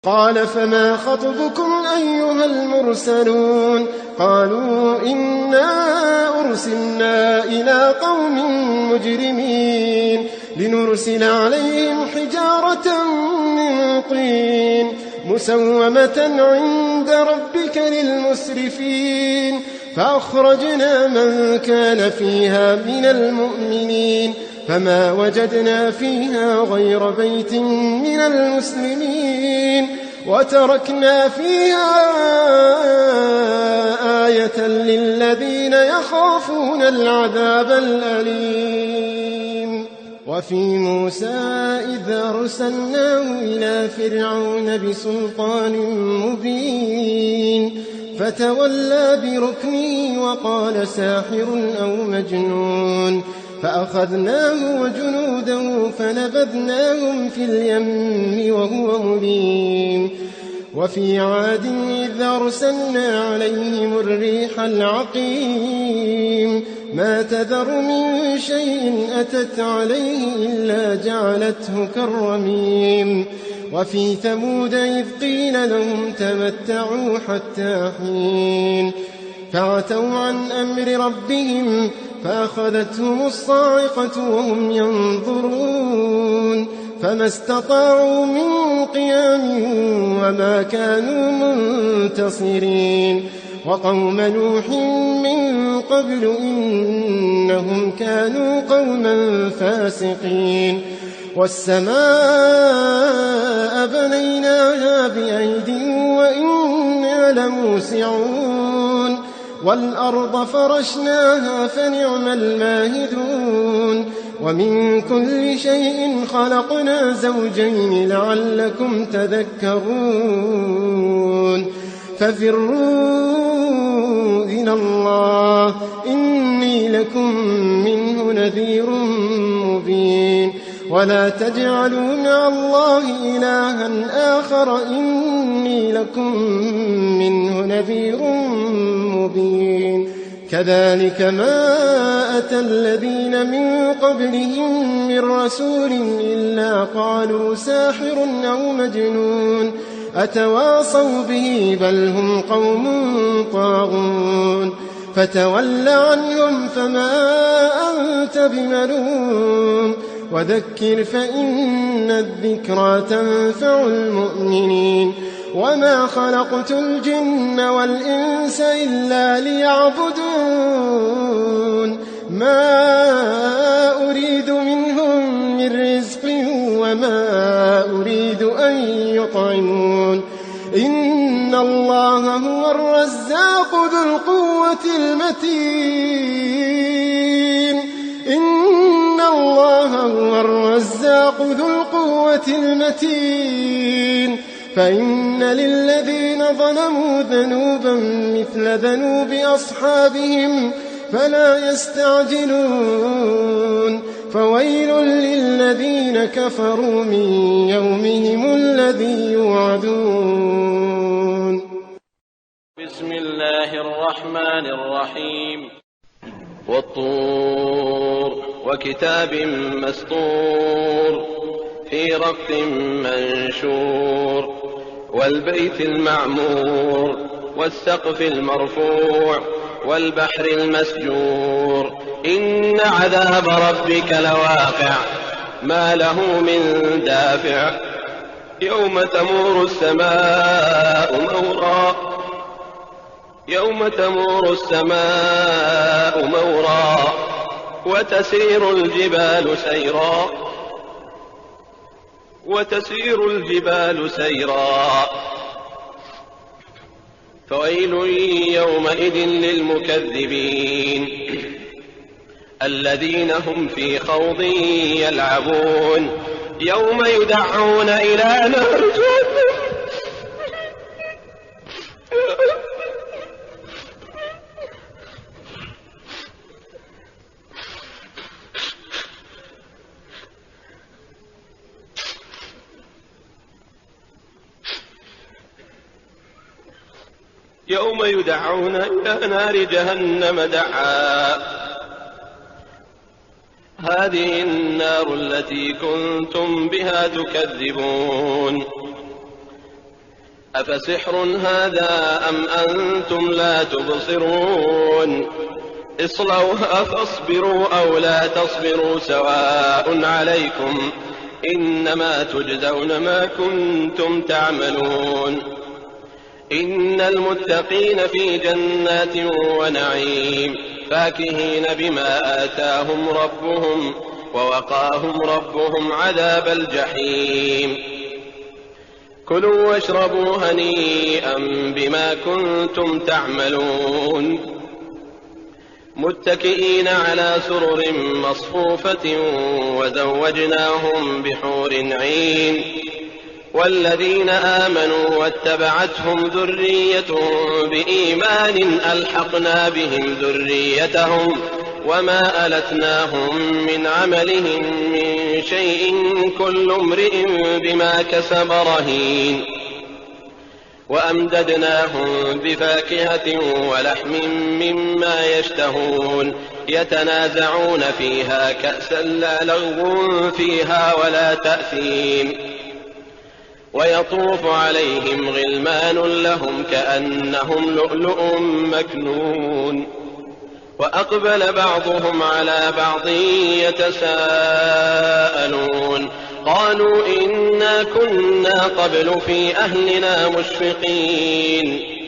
قال فما خطبكم أيها المرسلون قالوا إنا أرسلنا إلى قوم مجرمين لنرسل عليهم حجارة من طين مسومة عند ربك للمسرفين فأخرجنا من كان فيها من المؤمنين فما وجدنا فيها غير بيت من المسلمين وتركنا فيها آية للذين يخافون العذاب الأليم. وفي موسى إذ أرسلناه إلى فرعون بسلطان مبين فتولى بركنه وقال ساحر أو مجنون فأخذناه وجنوده فنبذناهم في اليم وهو مليم. وفي عاد إذ أرسلنا عليهم الريح العقيم ما تذر من شيء أتت عليه إلا جعلته كالرميم. وفي ثمود إذ قيل لهم تمتعوا حتى حين فعتوا عن أمر ربهم فأخذتهم الصاعقة وهم ينظرون فما استطاعوا من قيام وما كانوا منتصرين. وقوم نوح من قبل إنهم كانوا قوما فاسقين. والسماء بنيناها بأيد وإنا لموسعون والأرض فرشناها فنعم الماهدون. ومن كل شيء خلقنا زوجين لعلكم تذكرون. ففروا إلى الله إني لكم منه نذير مبين. ولا تجعلوا مع الله إلها آخر إني لكم منه نذير مبين. كذلك ما أتى الذين من قبلهم من رسول إلا قالوا ساحر أو مجنون أتواصوا به بل هم قوم طاغون. فتول عنهم فما أنت بملوم وذكر فإن الذكرى تنفع المؤمنين. وما خلقت الجن والإنس إلا ليعبدون ما أريد منهم من رزق وما أريد أن يطعمون إن الله هو الرزاق ذو القوة المتين. إن الله هو الرزاق ذو القوة المتين. فإن للذين ظلموا ذنوبا مثل ذنوب أصحابهم فلا يستعجلون. فويل للذين كفروا من يومهم الذي يوعدون. بسم الله الرحمن الرحيم. والطور وكتاب مسطور في رق منشور والبيت المعمور والسقف المرفوع والبحر المسجور إن عذاب ربك لواقع ما له من دافع يوم تمور السماء مورا وتسير الجبال سيرا فويل يومئذ للمكذبين الذين هم في خوض يلعبون يوم يدعون إلى نار جهنم يوم يدعون إلى نار جهنم دعا هذه النار التي كنتم بها تكذبون أفسحر هذا أم أنتم لا تبصرون اصلوها فاصبروا أو لا تصبروا سواء عليكم إنما تجزون ما كنتم تعملون إن المتقين في جنات ونعيم فاكهين بما آتاهم ربهم ووقاهم ربهم عذاب الجحيم كلوا واشربوا هنيئا بما كنتم تعملون متكئين على سرر مصفوفة وزوجناهم بحور عين والذين آمنوا واتبعتهم ذريتهم بإيمان ألحقنا بهم ذريتهم وما ألتناهم من عملهم من شيء كل امرئ بما كسب رهين وأمددناهم بفاكهة ولحم مما يشتهون يتنازعون فيها كأسا لا لغو فيها ولا تأثيم ويطوف عليهم غلمان لهم كأنهم لؤلؤ مكنون وأقبل بعضهم على بعض يتساءلون قالوا إنا كنا قبل في أهلنا مشفقين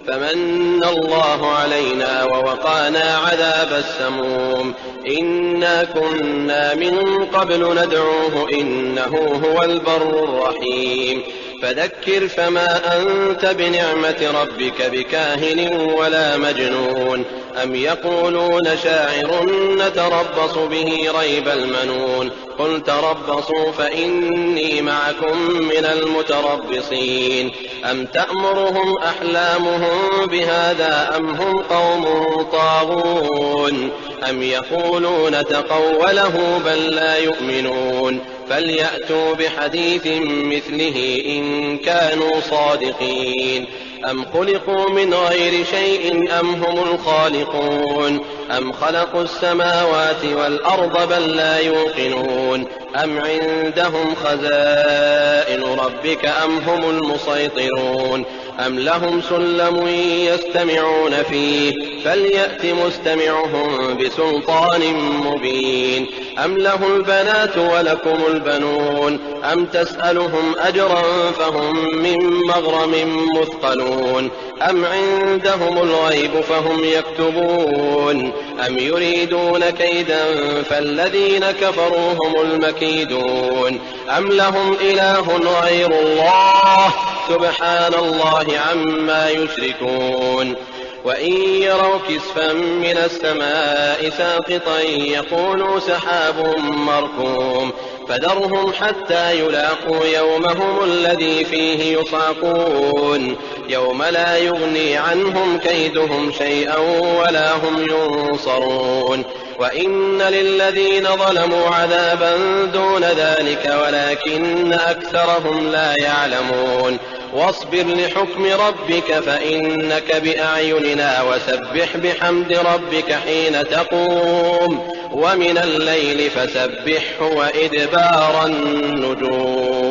فمن الله علينا ووقانا عذاب السموم إنا كنا من قبل ندعوه إنه هو البر الرحيم فذكر فما أنت بنعمة ربك بكاهن ولا مجنون أم يقولون شاعر نتربص به ريب المنون قل تربصوا فإني معكم من المتربصين أم تأمرهم أحلامهم بهذا أم هم قوم طاغون أم يقولون تقوله بل لا يؤمنون فليأتوا بحديث مثله إن كانوا صادقين أم خلقوا من غير شيء أم هم الخالقون أم خلقوا السماوات والأرض بل لا يوقنون أم عندهم خزائن ربك أم هم المسيطرون أم لهم سلم يستمعون فيه فليأت مستمعهم بسلطان مبين أم له البنات ولكم البنون أم تسألهم أجرا فهم من مغرم مثقلون أم عندهم الغيب فهم يكتبون أم يريدون كيدا فالذين كفروا هم المكيدون أم لهم إله غير الله سبحان الله عما يشركون وإن يروا كسفا من السماء ساقطا يقولوا سحاب مركوم فذرهم حتى يلاقوا يومهم الذي فيه يصعقون يوم لا يغني عنهم كيدهم شيئا ولا هم ينصرون وإن للذين ظلموا عذابا دون ذلك ولكن أكثرهم لا يعلمون واصبر لحكم ربك فإنك بأعيننا وسبح بحمد ربك حين تقوم ومن الليل فسبحه وإدبار النجوم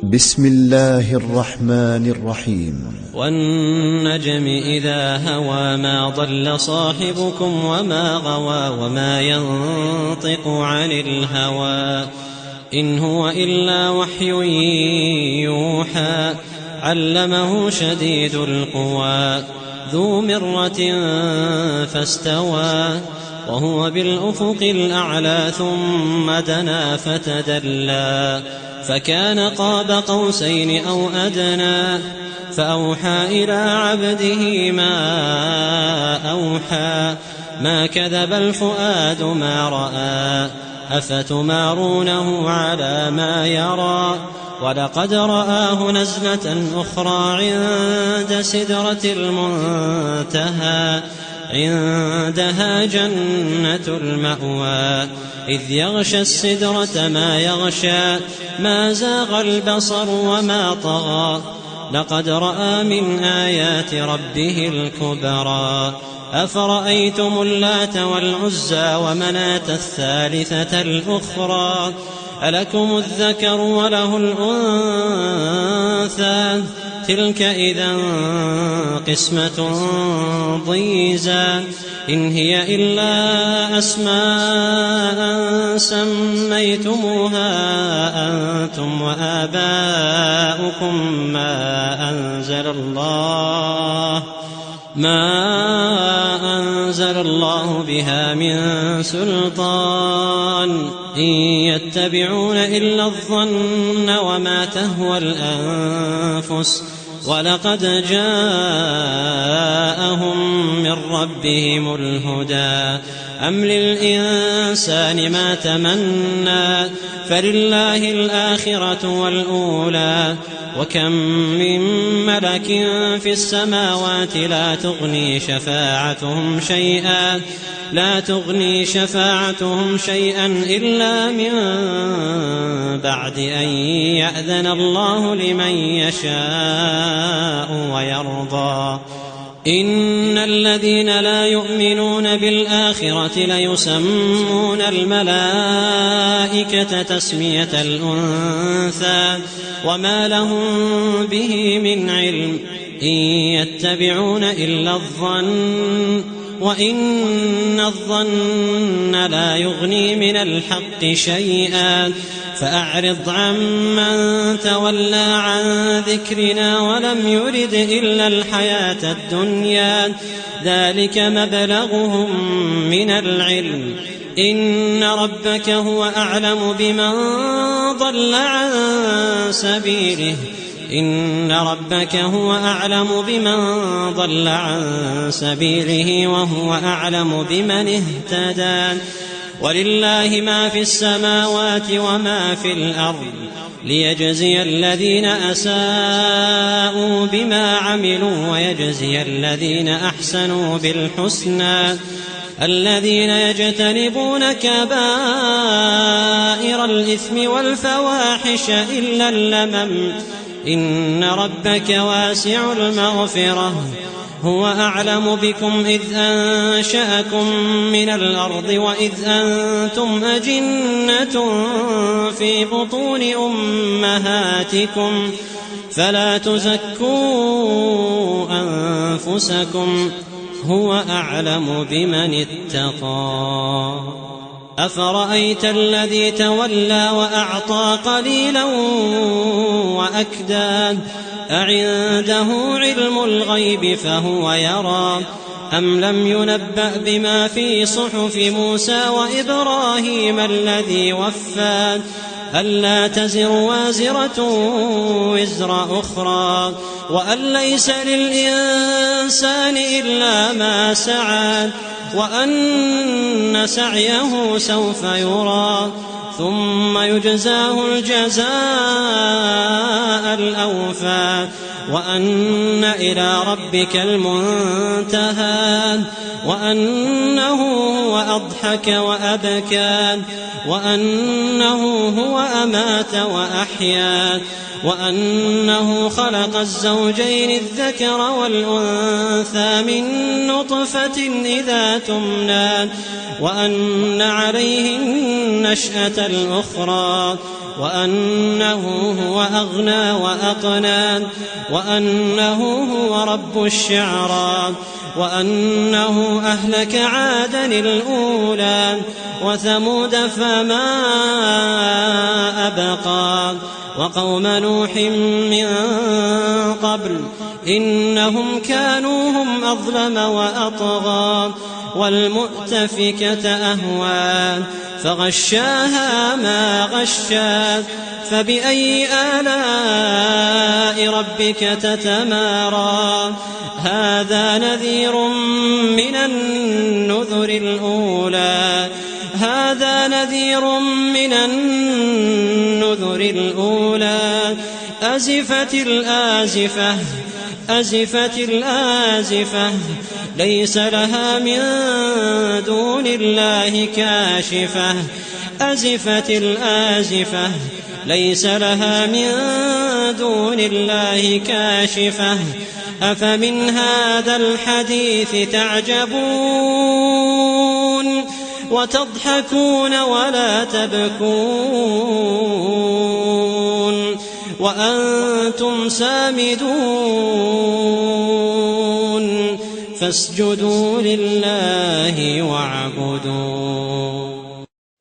بسم الله الرحمن الرحيم والنجم إذا هوى ما ضل صاحبكم وما غوى وما ينطق عن الهوى إن هو إلا وحي يوحى علمه شديد القوى ذو مرة فاستوى وهو بالأفق الأعلى ثم دنا فتدلى فكان قاب قوسين أو أدنى فأوحى إلى عبده ما أوحى ما كذب الفؤاد ما رأى أفتمارونه على ما يرى ولقد رآه نزلة أخرى عند سدرة المنتهى عندها جنة المأوى إذ يغشى السدرة ما يغشى ما زاغ البصر وما طغى لقد رأى من آيات ربه الكبرى أفرأيتم اللات والعزى ومناة الثالثة الأخرى ألكم الذكر وله الأنثى تلك إذا قسمة ضيزى إن هي إلا أسماء سميتموها أنتم وآباؤكم ما أنزل الله بها من سلطان إن يتبعون إلا الظن وما تهوى الأنفس ولقد جاءهم من ربهم الهدى أم للإنسان ما تمنى فلله الآخرة والأولى وكم من ملك في السماوات لا تغني شفاعتهم شيئا إلا من بعد أن يأذن الله لمن يشاء ويرضى إن الذين لا يؤمنون بالآخرة ليسمون الملائكة تسمية الأنثى وما لهم به من علم إن يتبعون إلا الظن وإن الظن لا يغني من الحق شيئا فأعرض عمن تولى عن ذكرنا ولم يرد إلا الحياة الدنيا ذلك مبلغهم من العلم إن ربك هو أعلم بمن ضل عن سبيله وهو أعلم بمن اهتدى ولله ما في السماوات وما في الأرض ليجزي الذين أساءوا بما عملوا ويجزي الذين أحسنوا بالحسنى الذين يجتنبون كبائر الإثم والفواحش إلا اللمم إن ربك واسع المغفرة هو أعلم بكم إذ أنشأكم من الأرض وإذ أنتم أجنة في بطون أمهاتكم فلا تزكوا أنفسكم هو أعلم بمن اتقى أفرأيت الذي تولى وأعطى قليلا وأكدى أعنده علم الغيب فهو يرى أم لم ينبأ بما في صحف موسى وإبراهيم الذي وفى ألا تزر وازرة وزر أخرى وأن ليس للإنسان إلا ما سعى وأن سعيه سوف يرى ثم يجزاه الجزاء الأوفى وأن إلى ربك المنتهى وأنه هو أضحك وأبكى وأنه هو أمات وأحيا وأنه خلق الزوجين الذكر والأنثى من نطفة إذا تمنى وأن عليه النشأة الأخرى وأنه هو أغنى وأقنى وأنه هو رب الشعرى وأنه أهلك عادا الأولى وثمود فما أبقى وقوم نوح من قبل إنهم كانوا هم أظلم وأطغى والمؤتفكة أهوى فغشاها ما غشا فبأي آلاء ربك تتمارى هذا نذير من النذر الأولى أزفت الآزفة ليس لها من دون الله كاشفة أزفت الآزفة ليس لها من دون الله كاشفة أفمن هذا الحديث تعجبون وتضحكون ولا تبكون وأنتم سامدون فاسجدوا لله واعبدوا.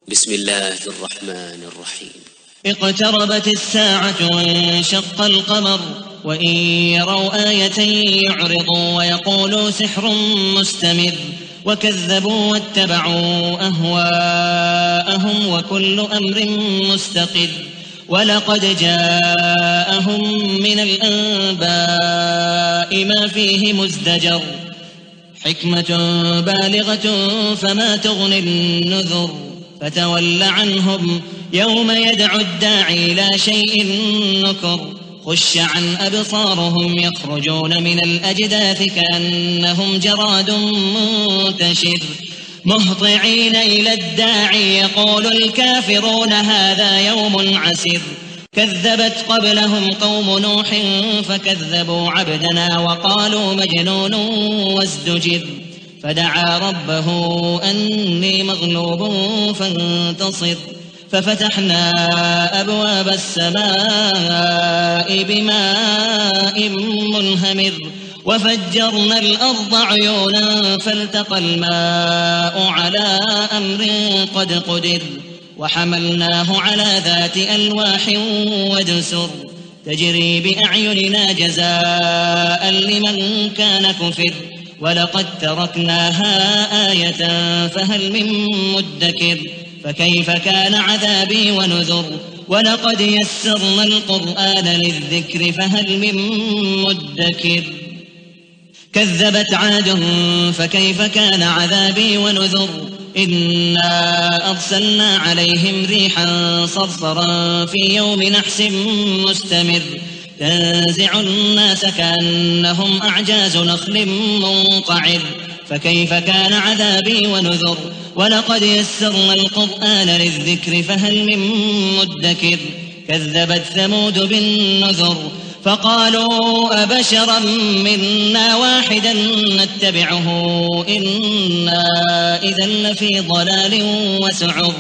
بسم الله الرحمن الرحيم. اقتربت الساعة وانشق القمر وإن يروا آية يعرضوا ويقولوا سحر مستمر وكذبوا واتبعوا أهواءهم وكل أمر مستقر ولقد جاءهم من الأنباء ما فيه مزدجر حكمة بالغة فما تغني النذر فتول عنهم يوم يدعو الداعي لا شيء نكر خش عن أبصارهم يخرجون من الأجداث كأنهم جراد منتشر مهطعين إلى الداعي يقول الكافرون هذا يوم عسر كذبت قبلهم قوم نوح فكذبوا عبدنا وقالوا مجنون وازدجر فدعا ربه أني مغلوب فانتصر ففتحنا أبواب السماء بماء منهمر وفجرنا الأرض عيونا فالتقى الماء على أمر قد قدر وحملناه على ذات ألواح ودسر تجري بأعيننا جزاء لمن كان كفر ولقد تركناها آية فهل من مدكر فكيف كان عذابي ونذر ولقد يسرنا القرآن للذكر فهل من مدكر كذبت عاد فكيف كان عذابي ونذر إنا أرسلنا عليهم ريحا صرصرا في يوم نحس مستمر تنزع الناس كأنهم أعجاز نخل منقعر فكيف كان عذابي ونذر ولقد يسرنا القرآن للذكر فهل من مدكر كذبت ثمود بالنذر فقالوا أبشرا منا واحدا نتبعه إنا إذا لفي ضلال وسعر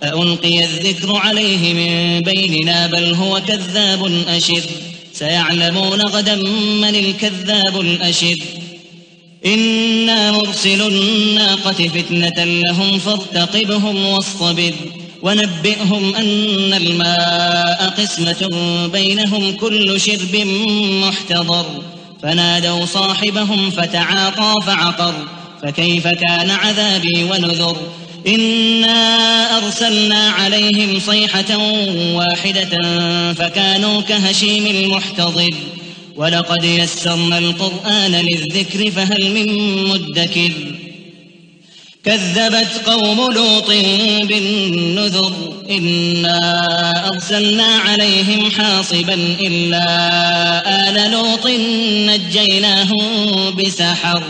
ألقي الذكر عليه من بيننا بل هو كذاب أشر سيعلمون غدا من الكذاب الأشر إنا مرسل الناقة فتنة لهم فارتقبهم واصطبر ونبئهم أن الماء قسمة بينهم كل شرب محتضر فنادوا صاحبهم فتعاطى فعقر فكيف كان عذابي ونذر إنا أرسلنا عليهم صيحة واحدة فكانوا كهشيم المحتضر ولقد يسرنا القرآن للذكر فهل من مدكر كذبت قوم لوط بالنذر إنا أرسلنا عليهم حاصبا إلا آل لوط نجيناهم بسحر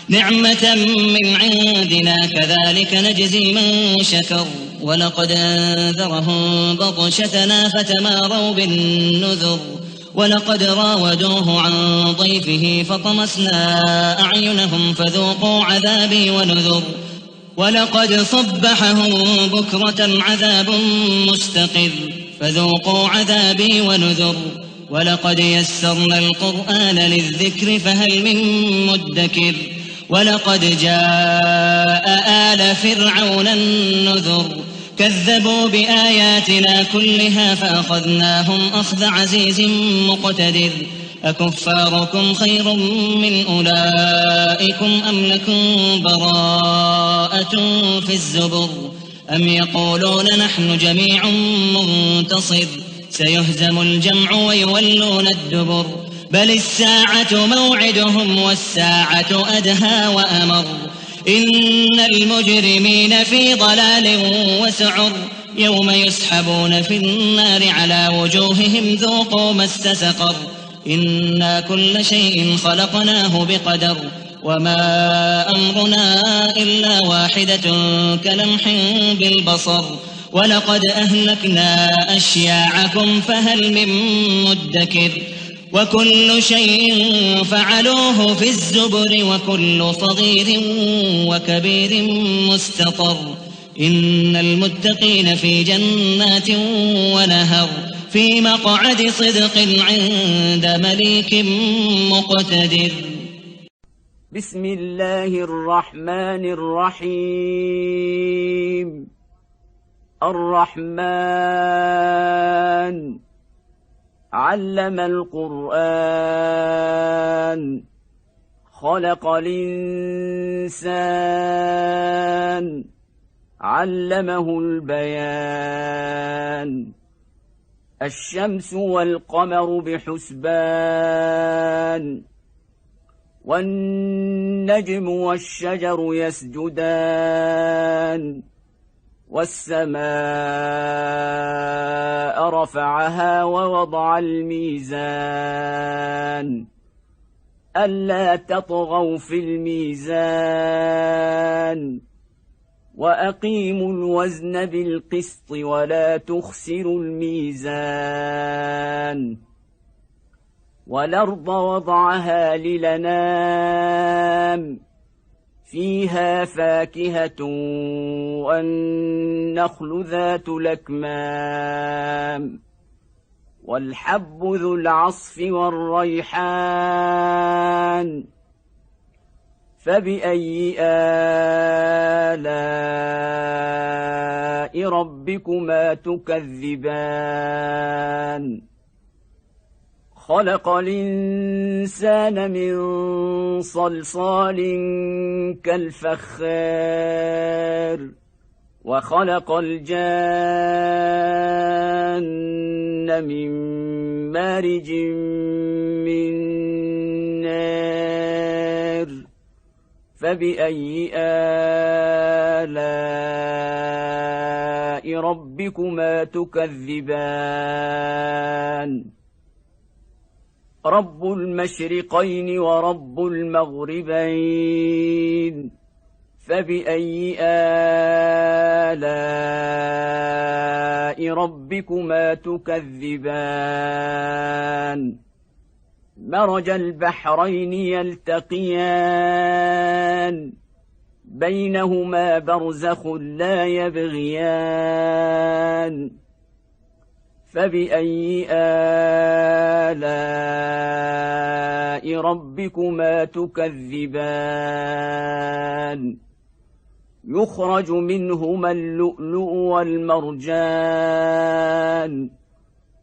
نعمة من عندنا كذلك نجزي من شكر ولقد أنذرهم بطشتنا فتماروا بالنذر ولقد راودوه عن ضيفه فطمسنا أعينهم فذوقوا عذابي ونذر ولقد صبحهم بكرة عذاب مستقر فذوقوا عذابي ونذر ولقد يسرنا القرآن للذكر فهل من مدكر ولقد جاء آل فرعون النذر كذبوا بآياتنا كلها فأخذناهم أخذ عزيز مقتدر أكفاركم خير من أولئكم أم لكم براءة في الزبر أم يقولون نحن جميع منتصر سيهزم الجمع ويولون الدبر بل الساعة موعدهم والساعة أدهى وأمر إن المجرمين في ضلال وسعر يوم يسحبون في النار على وجوههم ذوقوا مس سقر إنا كل شيء خلقناه بقدر وما أمرنا إلا واحدة كلمح بالبصر ولقد أهلكنا أشياعكم فهل من مدكر وكل شيء فعلوه في الزبر وكل صغير وكبير مستطر إن المتقين في جنات ونهر في مقعد صدق عند مليك مقتدر. بسم الله الرحمن الرحيم. الرحمن علم القرآن خلق الإنسان علمه البيان الشمس والقمر بحسبان والنجم والشجر يسجدان والسماء رفعها ووضع الميزان ألا تطغوا في الميزان وأقيموا الوزن بالقسط ولا تخسروا الميزان والأرض وضعها للأنام فيها فاكهة والنخل ذات الأكمام والحب ذو العصف والريحان فبأي آلاء ربكما تكذبان خلق الإنسان من صلصال كالفخار وخلق الجان من مارج من نار فبأي آلاء ربكما تكذبان رب المشرقين ورب المغربين فبأي آلاء ربكما تكذبان مرج البحرين يلتقيان بينهما برزخ لا يبغيان فبأي آلاء ربكما تكذبان يخرج منهما اللؤلؤ والمرجان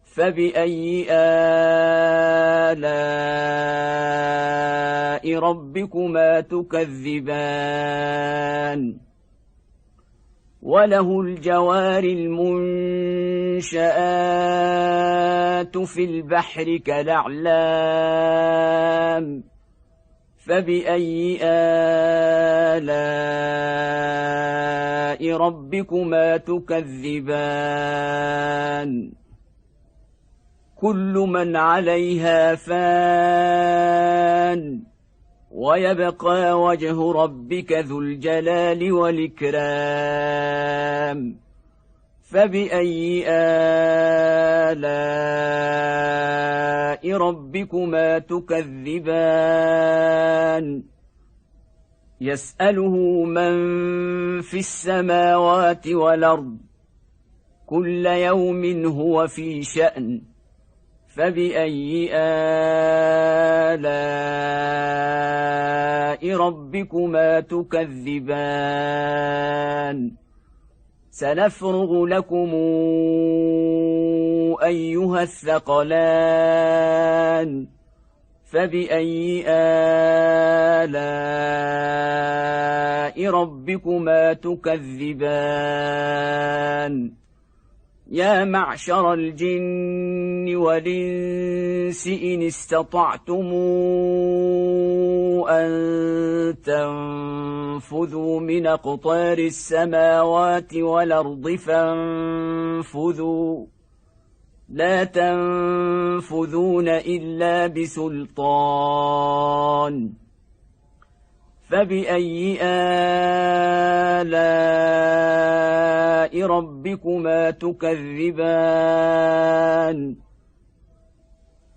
فبأي آلاء ربكما تكذبان وله الجوار المنشآت في البحر كالأعلام فبأي آلاء ربكما تكذبان كل من عليها فان ويبقى وجه ربك ذو الجلال والإكرام فبأي آلاء ربكما تكذبان يسأله من في السماوات والأرض كل يوم هو في شأن فبأي آلاء ربكما تكذبان سنفرغ لكم أيها الثقلان فبأي آلاء ربكما تكذبان يا معشر الجن والإنس إن استطعتم أن تنفذوا من أقطار السماوات والأرض فانفذوا لا تنفذون إلا بسلطان فبأي آلاء ربكما تكذبان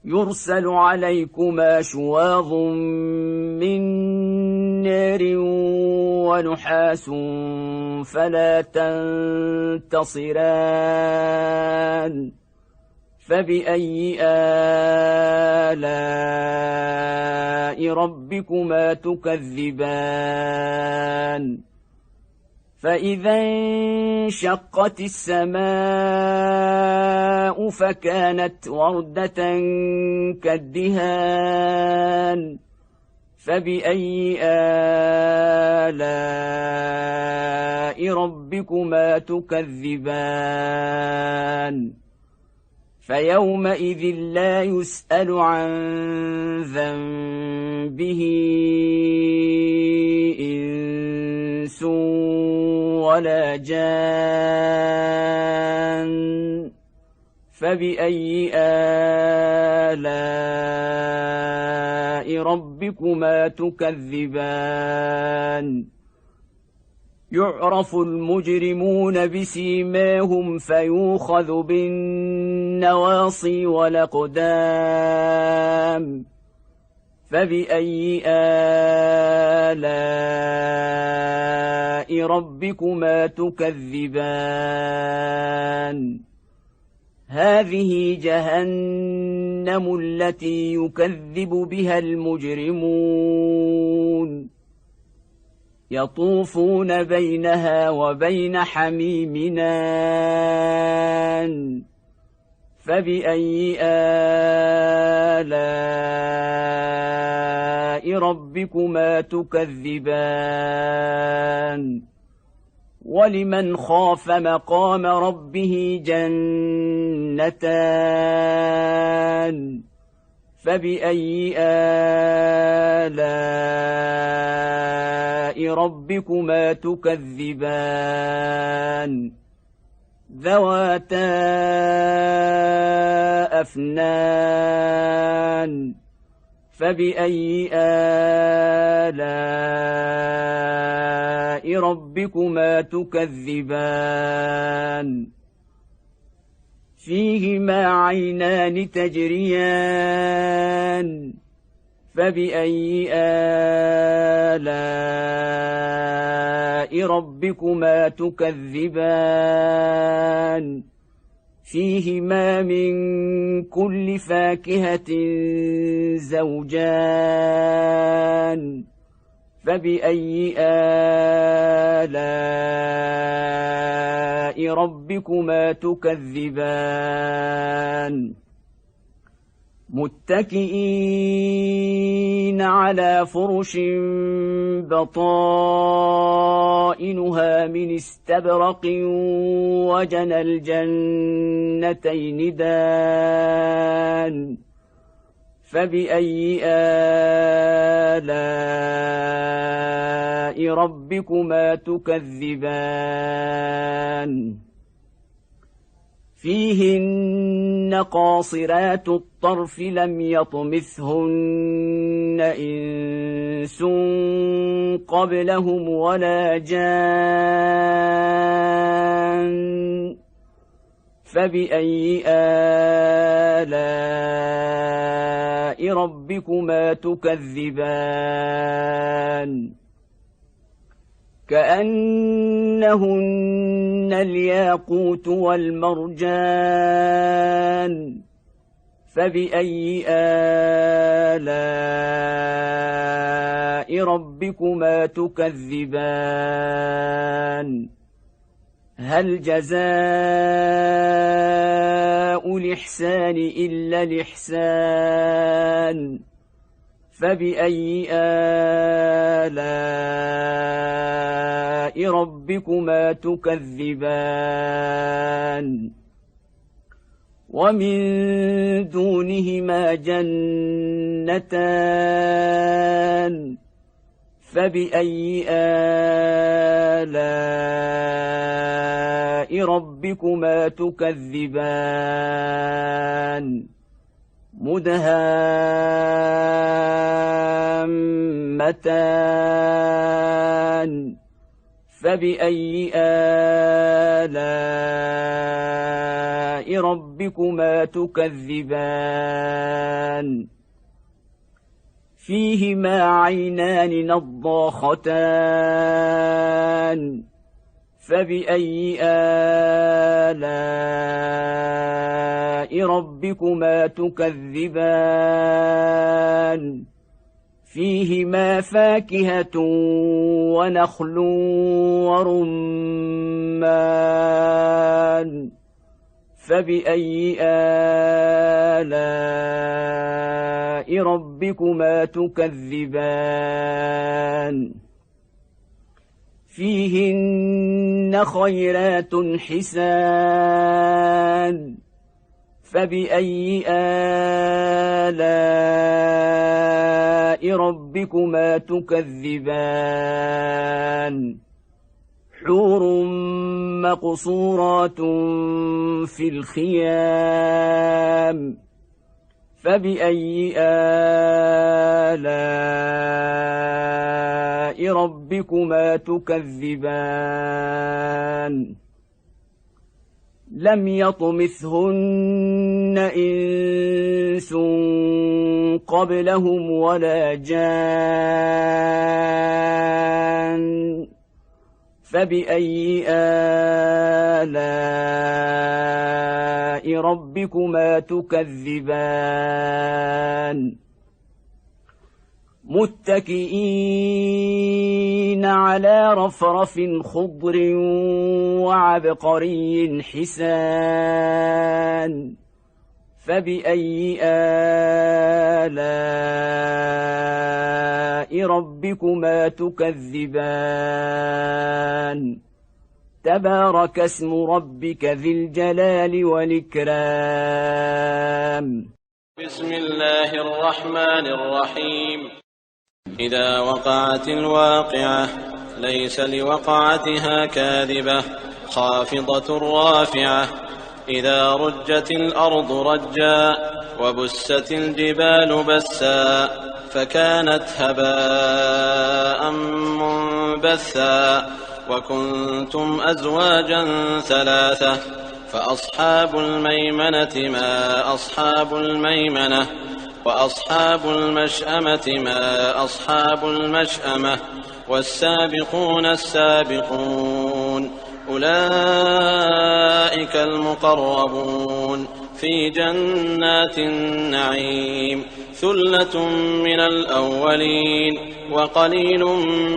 يرسل عليكما شواظ من نار ونحاس فلا تنتصران فبأي آلاء ربكما تكذبان فإذا انشقت السماء فكانت وردة كالدهان فبأي آلاء ربكما تكذبان فيومئذ لا يسأل عن ذنبه إنس ولا جان فبأي آلاء ربكما تكذبان يعرف المجرمون بسيماهم فيوخذ بالنواصي والأقدام فبأي آلاء ربكما تكذبان هذه جهنم التي يكذب بها المجرمون يطوفون بينها وبين حميم آن فبأي آلاء ربكما تكذبان ولمن خاف مقام ربه جنتان فبأي آلاء ربكما تكذبان ذواتا أفنان فبأي آلاء ربكما تكذبان فيهما عينان تجريان فبأي آلاء ربكما تكذبان فيهما من كل فاكهة زوجان فبأي آلاء ربكما تكذبان متكئين على فرش بطائنها من استبرق وجنى الجنتين دان فبأي آلاء ربكما تكذبان فيهن قاصرات الطرف لم يطمثهن إنس قبلهم ولا جان فبأي آلاء ربكما تكذبان كأنهن الياقوت والمرجان فبأي آلاء ربكما تكذبان هل جزاء الإحسان إلا الإحسان فبأي آلاء ربكما تكذبان ومن دونهما جنتان فبأي آلاء ربكما تكذبان مدهامتان فبأي آلاء ربكما ربكما تكذبان فيهما عينان نضاختان فبأي آلاء ربكما تكذبان فيهما فاكهة ونخل ورمان فبأي آلاء ربكما تكذبان فيهن خيرات حسان فبأي آلاء ربكما تكذبان حور مقصورات في الخيام فبأي آلاء ربكما تكذبان لم يطمثهن إنس قبلهم ولا جان فبأي آلاء ربكما تكذبان متكئين على رفرف خضر وعبقري حسان فبأي آلاء ربكما تكذبان تبارك اسم ربك ذي الجلال والإكرام بسم الله الرحمن الرحيم إذا وقعت الواقعة ليس لوقعتها كاذبة خافضة رافعة إذا رجت الأرض رجا وبست الجبال بسا فكانت هباء منبثا وكنتم أزواجا ثلاثة فأصحاب الميمنة ما أصحاب الميمنة وأصحاب المشأمة ما أصحاب المشأمة والسابقون السابقون أولئك المقربون في جنات النعيم ثلة من الأولين وقليل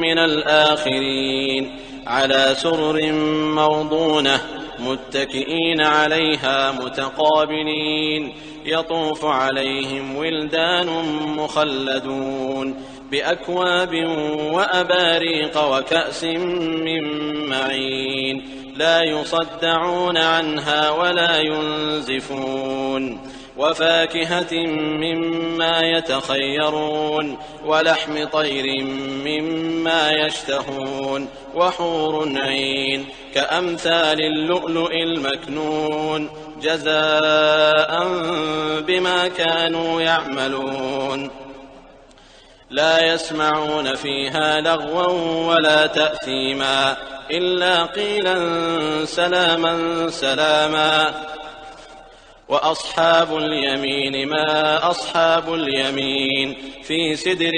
من الآخرين على سرر موضونة متكئين عليها متقابلين يطوف عليهم ولدان مخلدون بأكواب وأباريق وكأس من معين لا يصدعون عنها ولا ينزفون وفاكهة مما يتخيرون ولحم طير مما يشتهون وحور عين كأمثال اللؤلؤ المكنون جزاء بما كانوا يعملون لا يسمعون فيها لغوا ولا تأثيما إلا قيلا سلاما سلاما وأصحاب اليمين ما أصحاب اليمين في سدر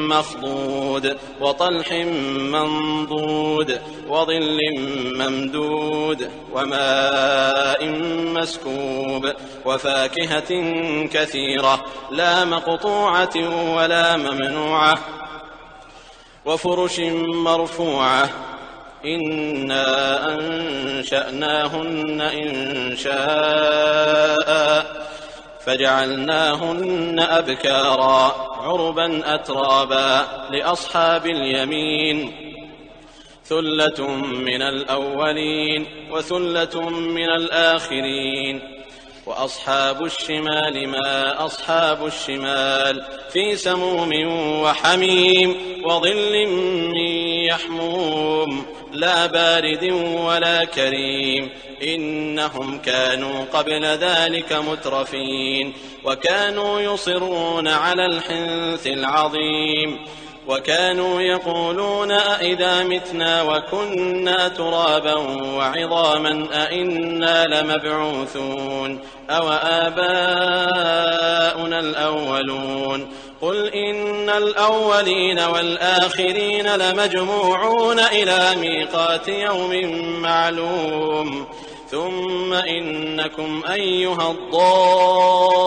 مخضود وطلح منضود وظل ممدود وماء مسكوب وفاكهة كثيرة لا مقطوعة ولا ممنوعة وفرش مرفوعة إنا أنشأناهن إنشاء فجعلناهن أبكارا عربا أترابا لأصحاب اليمين ثلة من الأولين وثلة من الآخرين وأصحاب الشمال ما أصحاب الشمال في سموم وحميم وظل من يحموم لا بارد ولا كريم إنهم كانوا قبل ذلك مترفين وكانوا يصرون على الحنث العظيم وكانوا يقولون أئذا متنا وكنا ترابا وعظاما أئنا لمبعوثون أو آباؤنا الأولون قل إن الأولين والآخرين لمجموعون إلى ميقات يوم معلوم ثم إنكم أيها الضالون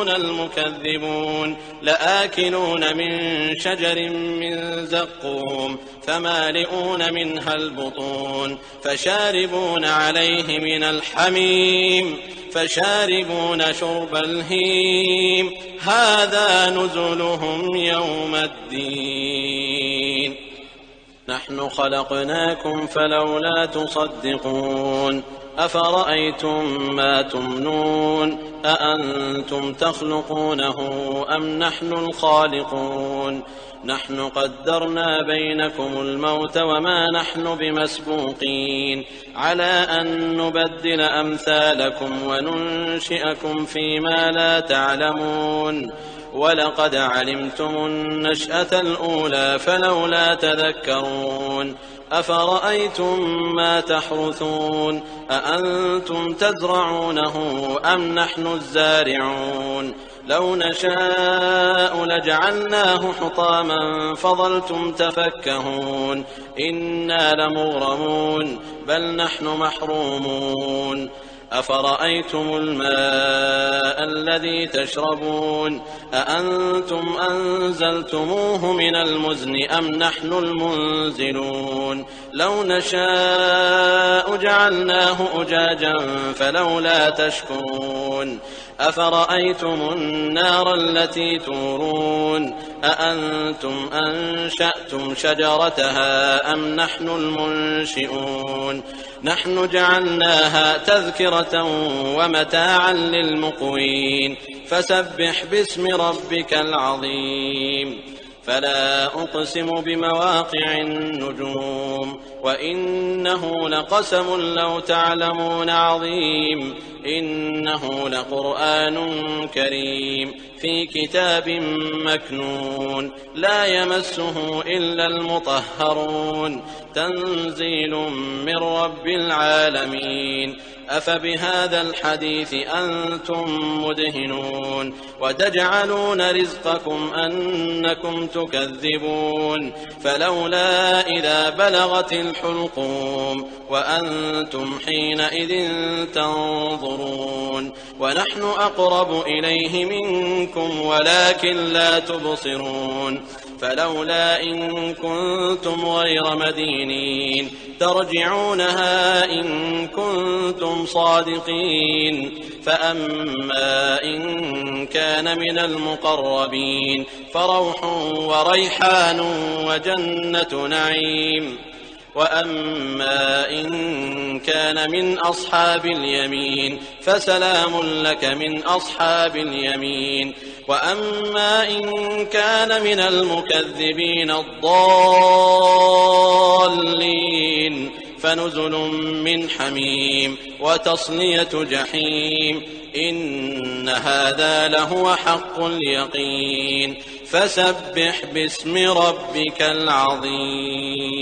المكذبون لآكلون من شجر من زقوم فمالئون منها البطون فشاربون عليه من الحميم فشاربون شرب الهيم هذا نزلهم يوم الدين نحن خلقناكم فلولا تصدقون أفرأيتم ما تمنون أأنتم تخلقونه أم نحن الخالقون نحن قدرنا بينكم الموت وما نحن بمسبوقين على أن نبدل أمثالكم وننشئكم فيما لا تعلمون ولقد علمتم النشأة الأولى فلولا تذكرون أفرأيتم ما تحرثون أأنتم تزرعونه أم نحن الزارعون لو نشاء لجعلناه حطاما فظلتم تفكهون إنا لمغرمون بل نحن محرومون أفرأيتم الماء الذي تشربون أأنتم أنزلتموه من المزن أم نحن المنزلون لو نشاء جعلناه أجاجا فلولا تشكرون أفرأيتم النار التي تورون أأنتم أنشأتم شجرتها أم نحن المنشئون نحن جعلناها تذكرة ومتاعا للمقوين فسبح باسم ربك العظيم فلا أقسم بمواقع النجوم وإنه لقسم لو تعلمون عظيم إنه لقرآن كريم في كتاب مكنون لا يمسه إلا المطهرون تنزيل من رب العالمين أفبهذا الحديث أنتم مدهنون وتجعلون رزقكم أنكم تكذبون فلولا إذا بلغت الحلقوم وأنتم حينئذ تنظرون ونحن أقرب إليه منكم ولكن لا تبصرون فلولا إن كنتم غير مدينين ترجعونها إن كنتم صادقين فأما إن كان من المقربين فروح وريحان وجنة نعيم وأما إن كان من أصحاب اليمين فسلام لك من أصحاب اليمين وأما إن كان من المكذبين الضالين فنزل من حميم وتصلية جحيم إن هذا لهو حق اليقين فسبح باسم ربك العظيم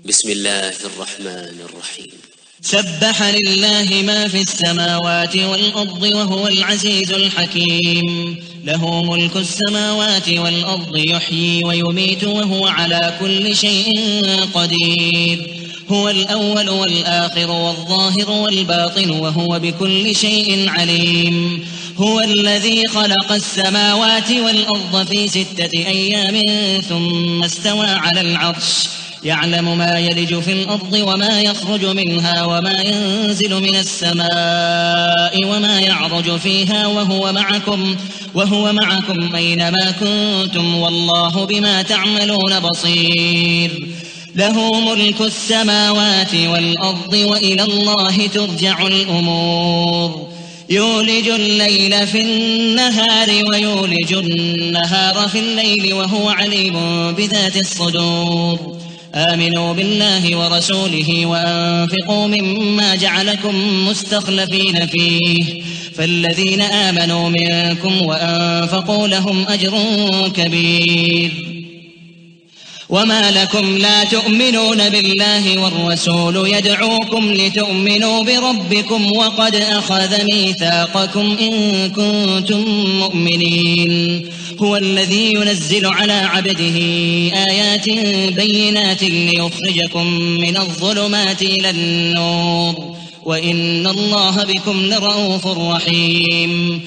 بسم الله الرحمن الرحيم سبح لله ما في السماوات والأرض وهو العزيز الحكيم له ملك السماوات والأرض يحيي ويميت وهو على كل شيء قدير هو الأول والآخر والظاهر والباطن وهو بكل شيء عليم هو الذي خلق السماوات والأرض في 6 أيام ثم استوى على العرش يعلم ما يلج في الأرض وما يخرج منها وما ينزل من السماء وما يعرج فيها وهو معكم أينما كنتم والله بما تعملون بصير له ملك السماوات والأرض وإلى الله ترجع الأمور يولج الليل في النهار ويولج النهار في الليل وهو عليم بذات الصدور آمنوا بالله ورسوله وأنفقوا مما جعلكم مستخلفين فيه فالذين آمنوا منكم وأنفقوا لهم أجر كبير. وما لكم لا تؤمنون بالله والرسول يدعوكم لتؤمنوا بربكم وقد أخذ ميثاقكم إن كنتم مؤمنين. هو الذي ينزل على عبده آيات بينات ليخرجكم من الظلمات إلى النور وإن الله بكم لرءوف رحيم.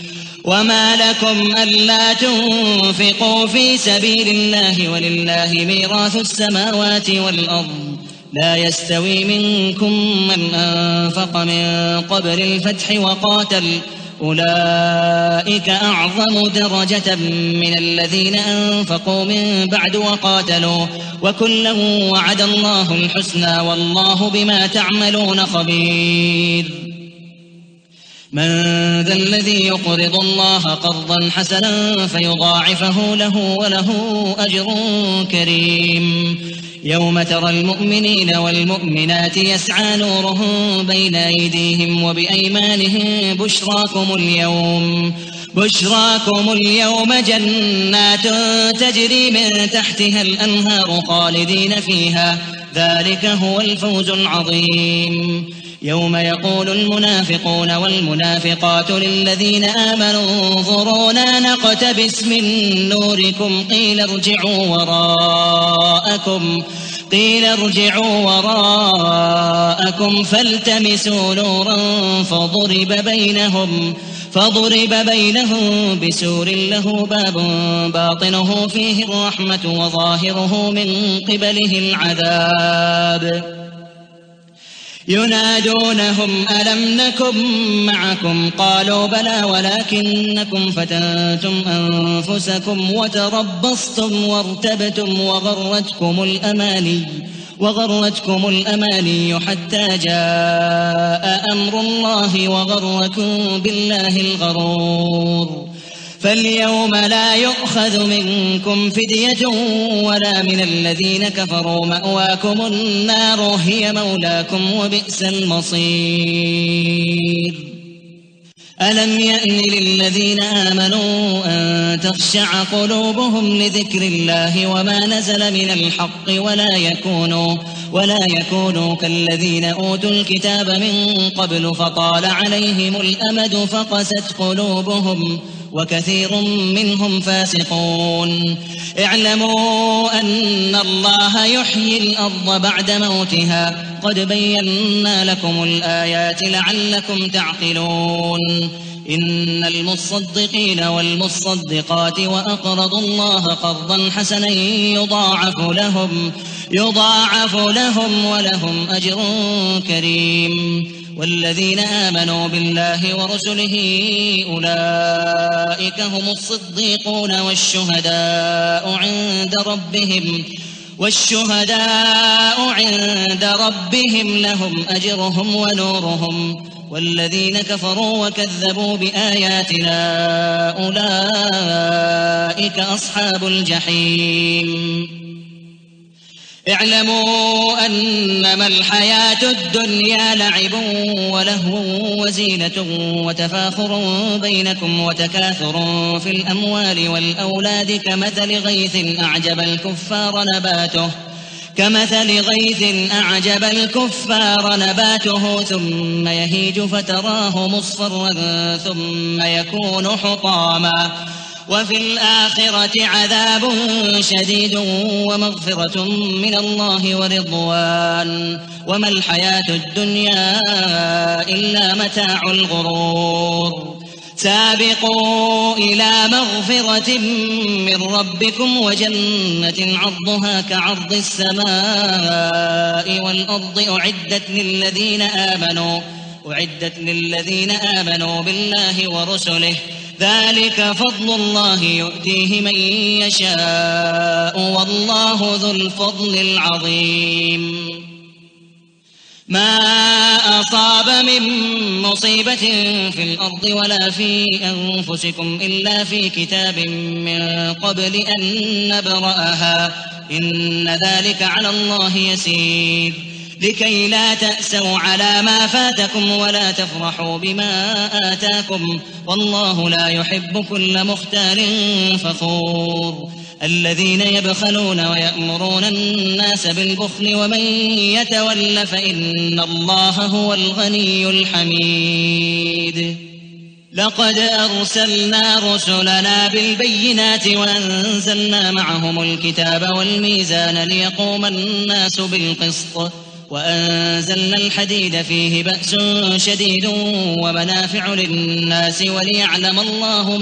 وما لكم ألا تنفقوا في سبيل الله ولله ميراث السماوات والأرض لا يستوي منكم من أنفق من قبل الفتح وقاتل أولئك أعظم درجة من الذين أنفقوا من بعد وقاتلوا وكلا وعد الله الحسنى والله بما تعملون خبير. من ذا الذي يقرض الله قرضا حسنا فيضاعفه له وله أجر كريم. يوم ترى المؤمنين والمؤمنات يسعى نورهم بين أيديهم وبأيمانهم بشراكم اليوم جنات تجري من تحتها الأنهار خالدين فيها ذلك هو الفوز العظيم. يوم يقول المنافقون والمنافقات للذين آمنوا انظرونا نقتبس من نوركم قيل ارجعوا وراءكم فالتمسوا نورا فضرب بينهم بسور له باب باطنه فيه الرحمة وظاهره من قبله العذاب. ينادونهم ألم نكن معكم قالوا بلى ولكنكم فتنتم أنفسكم وتربصتم وارتبتم وغرتكم الأماني حتى جاء أمر الله وغركم بالله الغرور. فاليوم لا يؤخذ منكم فدية ولا من الذين كفروا مأواكم النار هي مولاكم وبئس المصير. ألم يأن للذين آمنوا أن تخشع قلوبهم لذكر الله وما نزل من الحق ولا يكونوا كالذين أوتوا الكتاب من قبل فطال عليهم الأمد فقست قلوبهم وكثير منهم فاسقون. اعلموا أن الله يحيي الأرض بعد موتها قد بينا لكم الآيات لعلكم تعقلون. إن المصدقين والمصدقات وأقرضوا الله قرضا حسنا يضاعف لهم ولهم أجر كريم. والذين آمنوا بالله ورسله أولئك هم الصديقون والشهداء عند ربهم لهم أجرهم ونورهم. والذين كفروا وكذبوا بآياتنا أولئك أصحاب الجحيم. اعلموا أنما الحياة الدنيا لعب ولهو وزينة وتفاخر بينكم وتكاثر في الأموال والأولاد كمثل غيث أعجب الكفار نباته ثم يهيج فتراه مصفرا ثم يكون حطاما وفي الآخرة عذاب شديد ومغفرة من الله ورضوان وما الحياة الدنيا إلا متاع الغرور. سابقوا إلى مغفرة من ربكم وجنة عرضها كعرض السماء والأرض أعدت للذين آمنوا بالله ورسله ذلك فضل الله يؤتيه من يشاء والله ذو الفضل العظيم. ما أصاب من مصيبة في الأرض ولا في أنفسكم إلا في كتاب من قبل أن نبرأها إن ذلك على الله يسير. لكي لا تأسوا على ما فاتكم ولا تفرحوا بما آتاكم والله لا يحب كل مختال فخور الذين يبخلون ويأمرون الناس بالبخل ومن يتول فإن الله هو الغني الحميد لقد أرسلنا رسلنا بالبينات وأنزلنا معهم الكتاب والميزان ليقوم الناس بالقسط وأنزلنا الحديد فيه بأس شديد ومنافع للناس وليعلم الله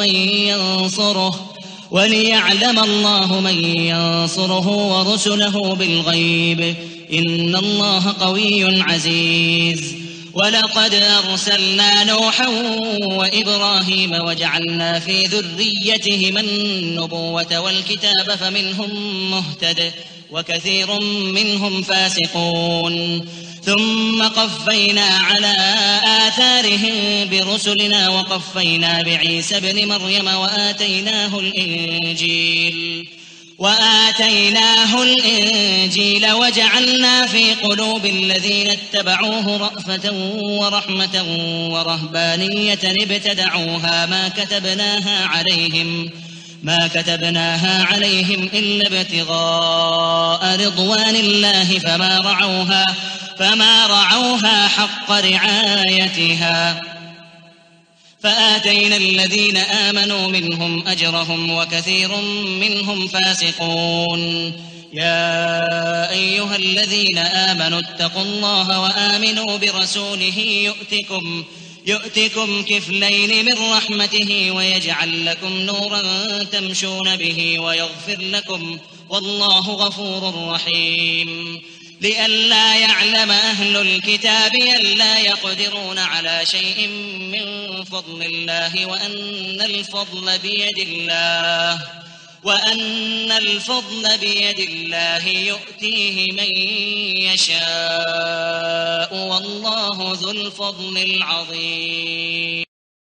من ينصره ورسله بالغيب إن الله قوي عزيز ولقد أرسلنا نوحا وإبراهيم وجعلنا في ذريتهما النبوة والكتاب فمنهم مهتد وكثير منهم فاسقون ثم قفينا على آثارهم برسلنا وقفينا بعيسى ابن مريم وآتيناه الإنجيل وجعلنا في قلوب الذين اتبعوه رأفة ورحمة ورهبانية ابتدعوها ما كتبناها عليهم إلا ابتغاء رضوان الله فما رعوها حق رعايتها فآتينا الذين آمنوا منهم أجرهم وكثير منهم فاسقون يا أيها الذين آمنوا اتقوا الله وآمنوا برسوله يؤتكم كفلين من رحمته ويجعل لكم نورا تمشون به ويغفر لكم والله غفور رحيم لئلا يعلم أهل الكتاب ألا يقدرون على شيء من فضل الله وأن الفضل بيد الله يؤتيه من يشاء والله ذو الفضل العظيم